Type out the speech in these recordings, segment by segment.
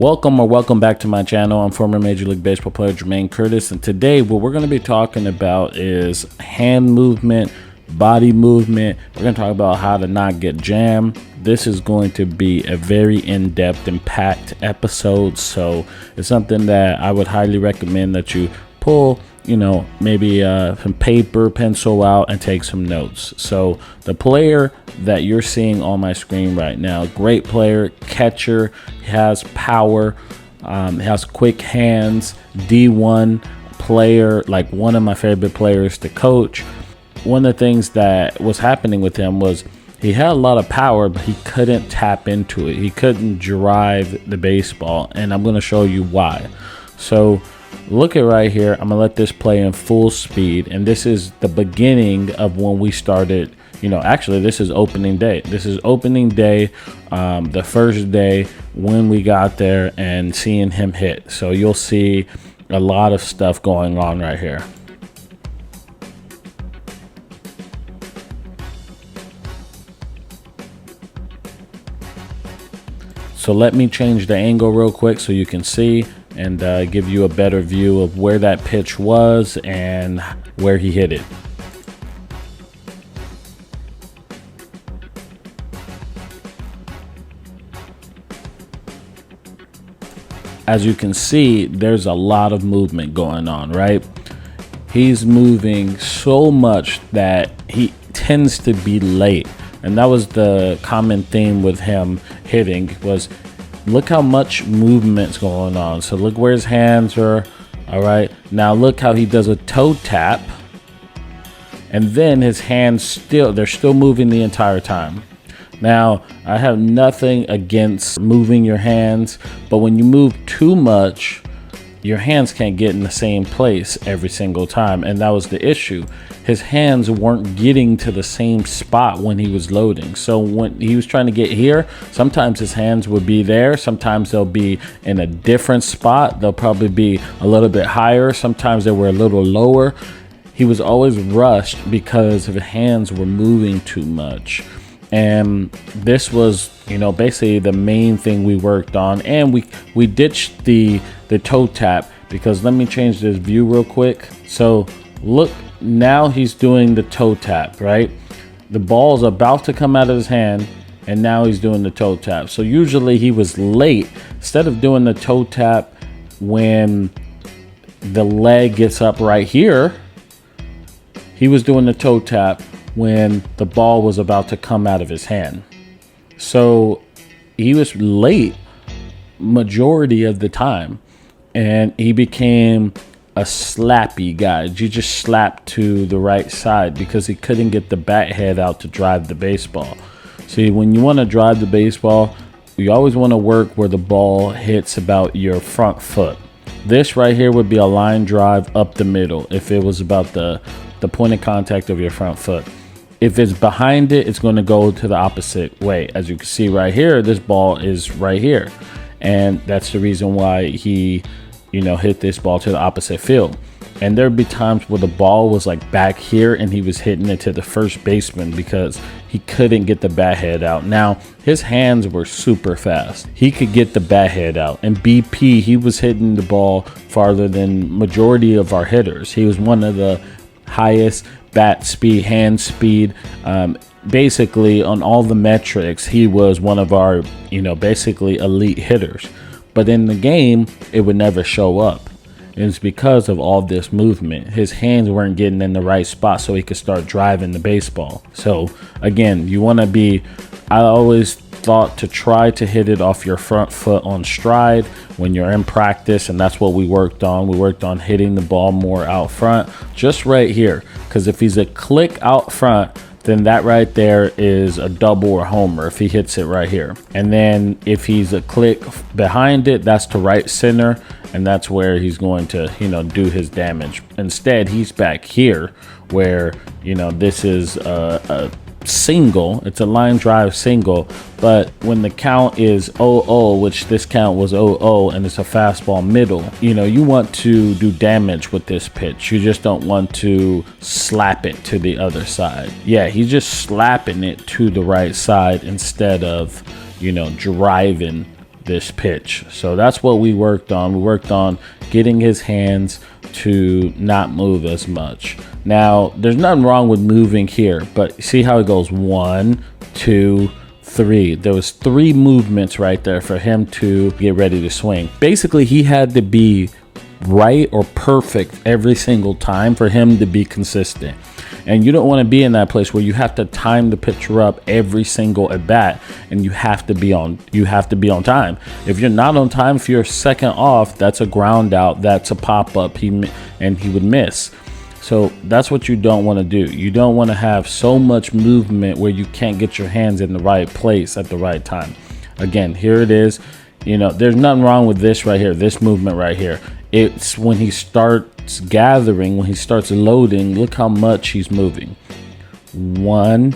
Welcome back to my channel. I'm former Major League Baseball player Jermaine Curtis, and today what we're going to be talking about is hand movement, body movement. We're going to talk about how to not get jammed. This is going to be a very in-depth and packed episode, so it's something that I would highly recommend that you pull, maybe some paper, pencil out, and take some notes. So the player that you're seeing on my screen right now, great player, catcher, has power, has quick hands, D1 player, like one of my favorite players to coach. One of the things that was happening with him was he had a lot of power, but he couldn't tap into it. He couldn't drive the baseball, and I'm going to show you why. So look at right here. I'm gonna let this play in full speed, and this is the beginning of when we started. Actually, this is opening day. This is opening day, the first day when we got there and seeing him hit. So you'll see a lot of stuff going on right here. So let me change the angle real quick so you can see and give you a better view of where that pitch was and where he hit it. As you can see, there's a lot of movement going on, right? He's moving so much that he tends to be late. And that was the common theme with him hitting, was look how much movement's going on. So look where his hands are. All right, now look how he does a toe tap, and then his hands they're still moving the entire time. Now, I have nothing against moving your hands, but when you move too much, your hands can't get in the same place every single time, and that was the issue. His hands weren't getting to the same spot when he was loading. So when he was trying to get here, sometimes his hands would be there, sometimes they'll be in a different spot. They'll probably be a little bit higher, sometimes they were a little lower. He was always rushed because his hands were moving too much. And this was, basically the main thing we worked on. And we ditched the toe tap, because let me change this view real quick. So look, now he's doing the toe tap, right? The ball's about to come out of his hand, and now he's doing the toe tap. So usually he was late. Instead of doing the toe tap when the leg gets up right here, he was doing the toe tap when the ball was about to come out of his hand. So he was late majority of the time, and he became a slappy guy. You just slap to the right side because he couldn't get the bat head out to drive the baseball. See, when you want to drive the baseball, you always want to work where the ball hits about your front foot. This right here would be a line drive up the middle if it was about the point of contact of your front foot. If it's behind it, it's going to go to the opposite way. As you can see right here, this ball is right here. And that's the reason why he, hit this ball to the opposite field. And there'd be times where the ball was like back here and he was hitting it to the first baseman because he couldn't get the bat head out. Now, his hands were super fast. He could get the bat head out. And BP, he was hitting the ball farther than majority of our hitters. He was one of the highest bat speed, hand speed, basically on all the metrics. He was one of our, basically elite hitters. But in the game, it would never show up. It's because of all this movement. His hands weren't getting in the right spot so he could start driving the baseball. So again, you want to be, I always thought to try to hit it off your front foot on stride when you're in practice, and that's what we worked on. We worked on hitting the ball more out front, just right here, because if he's a click out front, then that right there is a double or homer if he hits it right here. And then if he's a click behind it, that's to right center, and that's where he's going to, do his damage. Instead, he's back here where, this is a single. It's a line drive single, but when the count is 0-0, which this count was 0-0, and it's a fastball middle, you want to do damage with this pitch. You just don't want to slap it to the other side. Yeah, he's just slapping it to the right side instead of, driving this pitch. So that's what we worked on. We worked on getting his hands to not move as much. Now, there's nothing wrong with moving here, but see how it goes 1, 2, 3. There was 3 movements right there for him to get ready to swing. Basically, he had to be right or perfect every single time for him to be consistent. And you don't want to be in that place where you have to time the pitcher up every single at bat, and you have to be on time. If you're not on time, if you're second off, that's a ground out, that's a pop up, and he would miss. So that's what you don't want to do. You don't want to have so much movement where you can't get your hands in the right place at the right time. Again, here it is. There's nothing wrong with this right here, this movement right here. It's when he starts gathering, when he starts loading, look how much he's moving. 1,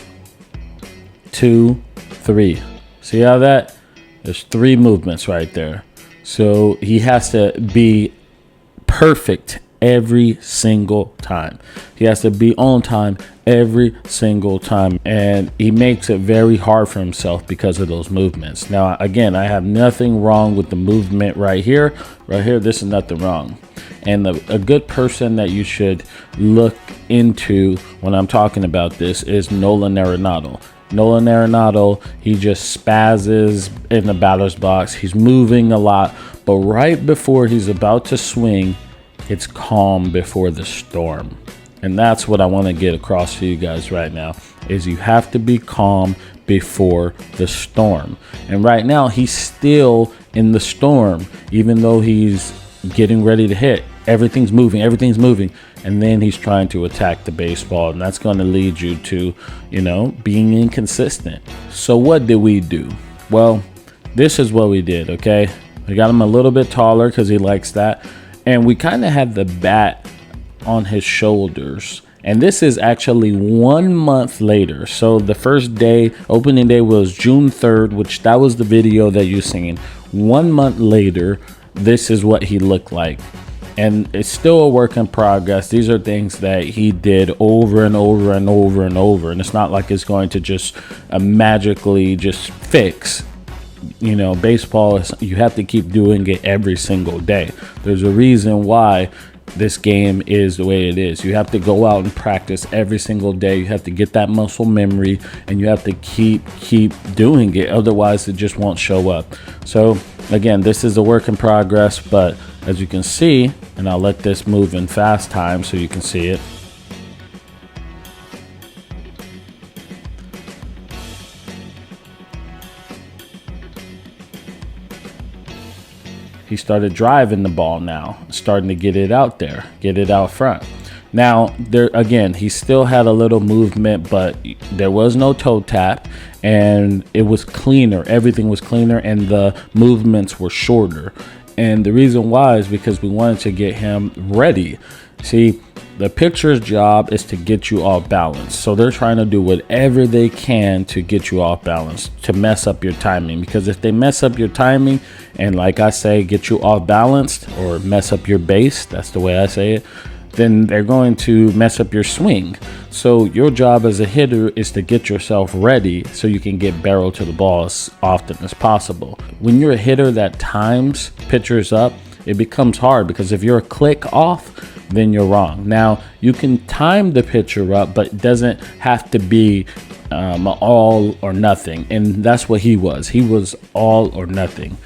2, 3. See how that? There's 3 movements right there. So he has to be perfect every single time. He has to be on time every single time, and he makes it very hard for himself because of those movements. Now, again, I have nothing wrong with the movement right here. This is nothing wrong. And a good person that you should look into when I'm talking about this is Nolan Arenado. Nolan Arenado, he just spazzes in the batter's box. He's moving a lot, but right before he's about to swing, it's calm before the storm. And that's what I want to get across to you guys right now, is you have to be calm before the storm. And right now he's still in the storm, even though he's getting ready to hit. Everything's moving. And then he's trying to attack the baseball. And that's going to lead you to, being inconsistent. So what did we do? Well, this is what we did, okay? We got him a little bit taller because he likes that. And we kind of had the bat on his shoulders. And this is actually 1 month later. So the first day, opening day, was June 3rd, which that was the video that you're seeing. 1 month later, this is what he looked like. And it's still a work in progress. These are things that he did over and over and over and over. And it's not like it's going to just magically just fix. Baseball is, you have to keep doing it every single day. There's a reason why this game is the way it is. You have to go out and practice every single day. You have to get that muscle memory, and you have to keep doing it. Otherwise, it just won't show up. So again, this is a work in progress, but as you can see, and I'll let this move in fast time so you can see it. He started driving the ball now, starting to get it out there, get it out front. Now, there again, he still had a little movement, but there was no toe tap, and it was cleaner. Everything was cleaner, and the movements were shorter. And the reason why is because we wanted to get him ready. See, the pitcher's job is to get you off balance. So they're trying to do whatever they can to get you off balance, to mess up your timing. Because if they mess up your timing and, like I say, get you off balance or mess up your base, that's the way I say it, then they're going to mess up your swing. So your job as a hitter is to get yourself ready so you can get barrel to the ball as often as possible. When you're a hitter that times pitchers up, it becomes hard, because if you're a click off, then you're wrong. Now, you can time the pitcher up, but it doesn't have to be all or nothing. And that's what he was. He was all or nothing.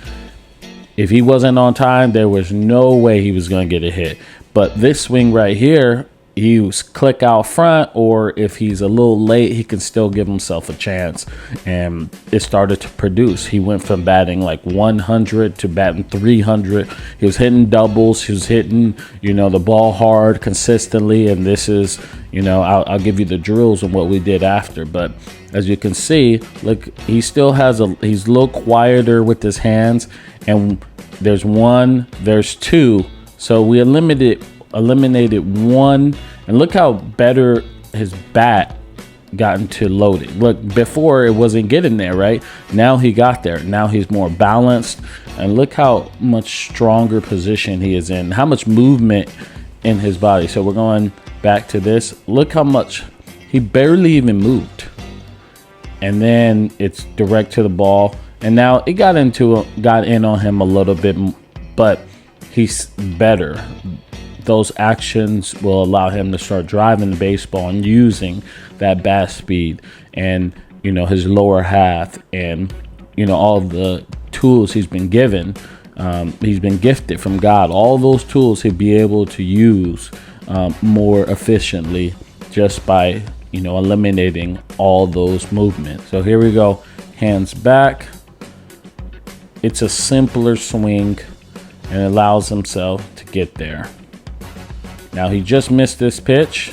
If he wasn't on time, there was no way he was going to get a hit. But this swing right here, he was click out front, or if he's a little late, he can still give himself a chance. And it started to produce. He went from batting like 100 to batting 300. He was hitting doubles. He was hitting, the ball hard consistently. And this is, I'll give you the drills on what we did after. But as you can see, look, he still has he's a little quieter with his hands. And there's 1, there's 2. So we eliminated 1, and look how better his bat got into loading. Look, before it wasn't getting there, right? Now he got there. Now he's more balanced, and look how much stronger position he is in, how much movement in his body. So we're going back to this. Look how much he barely even moved, and then it's direct to the ball. And now it got in on him a little bit, but he's better. Those actions will allow him to start driving the baseball and using that bat speed and, his lower half and, all the tools he's been given. He's been gifted from God. All those tools he'll be able to use more efficiently just by, eliminating all those movements. So here we go. Hands back. It's a simpler swing and allows himself to get there. Now he just missed this pitch,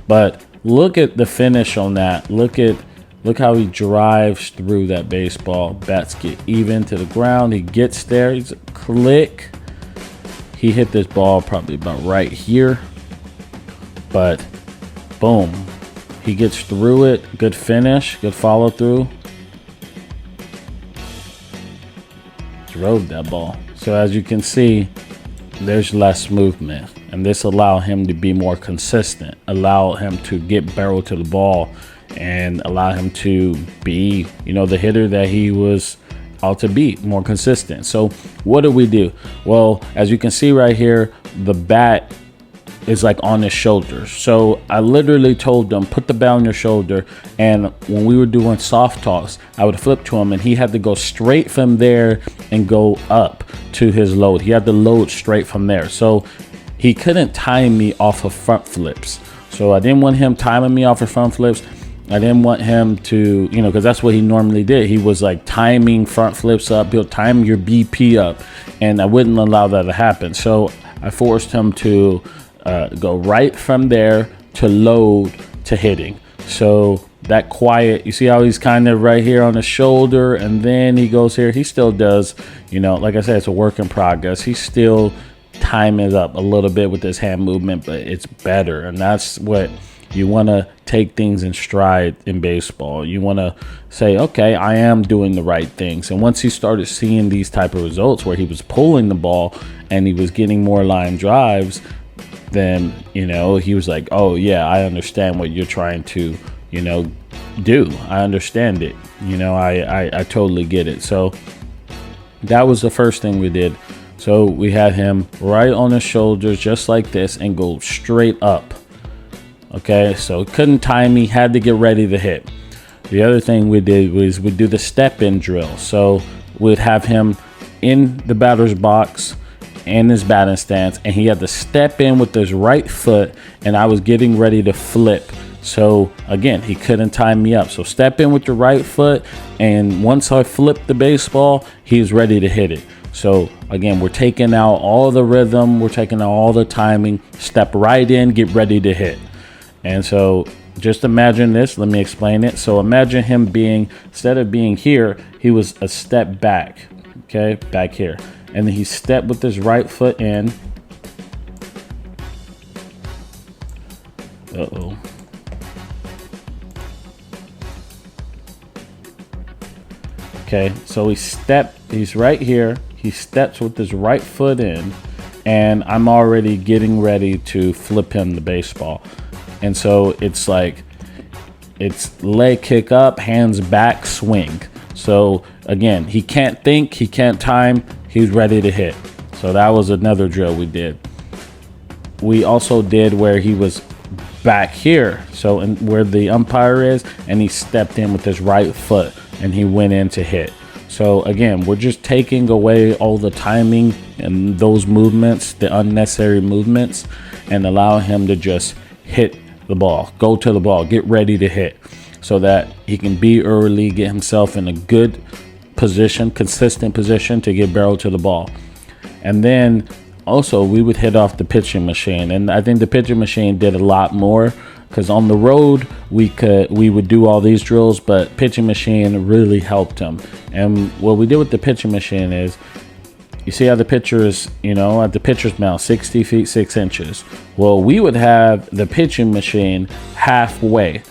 but look at the finish on that. Look how he drives through that baseball. Bats get even to the ground. He gets there. He's a click. He hit this ball probably about right here, but boom, he gets through it. Good finish, good follow through. Drove that ball. So as you can see, there's less movement, and this allow him to be more consistent, allow him to get barrel to the ball, and allow him to be, the hitter that he was out to be, more consistent. So what do we do? Well, as you can see right here, the bat is like on his shoulders. So I literally told him, put the bat on your shoulder. And when we were doing soft toss, I would flip to him and he had to go straight from there and go up to his load. He had to load straight from there. So he couldn't time me off of front flips. So I didn't want him timing me off of front flips. I didn't want him to, because that's what he normally did. He was like timing front flips up. He'll time your BP up. And I wouldn't allow that to happen. So I forced him to go right from there to load to hitting. So that quiet, you see how he's kind of right here on the shoulder, and then he goes here. He still does, like I said, it's a work in progress. He's still timing it up a little bit with his hand movement, but it's better. And that's what you want to take things in stride in baseball. You want to say, okay, I am doing the right things. And once he started seeing these type of results where he was pulling the ball and he was getting more line drives, then, he was like, oh yeah, I understand what you're trying to, do. I understand it. I totally get it. So that was the first thing we did. So we had him right on his shoulders, just like this, and go straight up. Okay, so couldn't time me, had to get ready to hit. The other thing we did was we do the step in drill. So we'd have him in the batter's box in his batting stance, and he had to step in with his right foot, and I was getting ready to flip. So again, he couldn't time me up. So step in with your right foot, and once I flipped the baseball, he's ready to hit it. So again, we're taking out all the rhythm, we're taking out all the timing, step right in, get ready to hit. And so just imagine this, let me explain it. So imagine him being, instead of being here, he was a step back, okay, back here. And then he stepped with his right foot in. Uh-oh. Okay, so he's right here. He steps with his right foot in, and I'm already getting ready to flip him the baseball. And so it's like, it's leg kick up, hands back, swing. So again, he can't think, he can't time, he's ready to hit. So that was another drill we did. We also did where he was back here, so where the umpire is, and he stepped in with his right foot and he went in to hit. So again, we're just taking away all the timing and those movements, the unnecessary movements, and allow him to just hit the ball, go to the ball, get ready to hit, so that he can be early, get himself in a good position, consistent position to get barrel to the ball. And then also we would hit off the pitching machine, and I think the pitching machine did a lot more, because on the road we would do all these drills, but pitching machine really helped him. And what we did with the pitching machine is, you see how the pitcher is, at the pitcher's mound, 60 feet, 6 inches. Well, we would have the pitching machine halfway,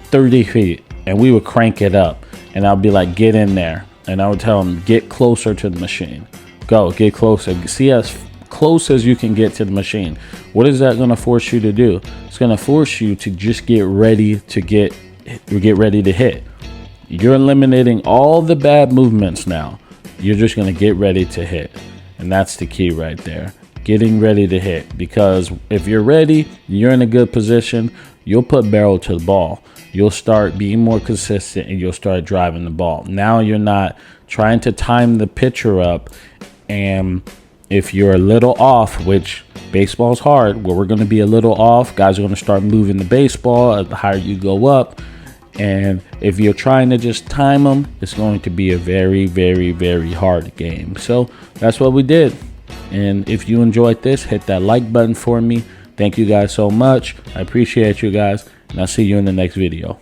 30 feet, and we would crank it up. And I'll be like, get in there. And I would tell him, get closer to the machine. Go, get closer. See as close as you can get to the machine. What is that going to force you to do? It's going to force you to just get ready to get ready to hit. You're eliminating all the bad movements now. You're just going to get ready to hit. And that's the key right there. Getting ready to hit. Because if you're ready, you're in a good position, you'll put barrel to the ball. You'll start being more consistent and you'll start driving the ball. Now you're not trying to time the pitcher up, and if you're a little off, which baseball's hard, where we're going to be a little off, guys are going to start moving the baseball the higher you go up. And if you're trying to just time them, it's going to be a very, very, very hard game. So that's what we did. And if you enjoyed this, hit that like button for me. Thank you guys so much. I appreciate you guys. And I'll see you in the next video.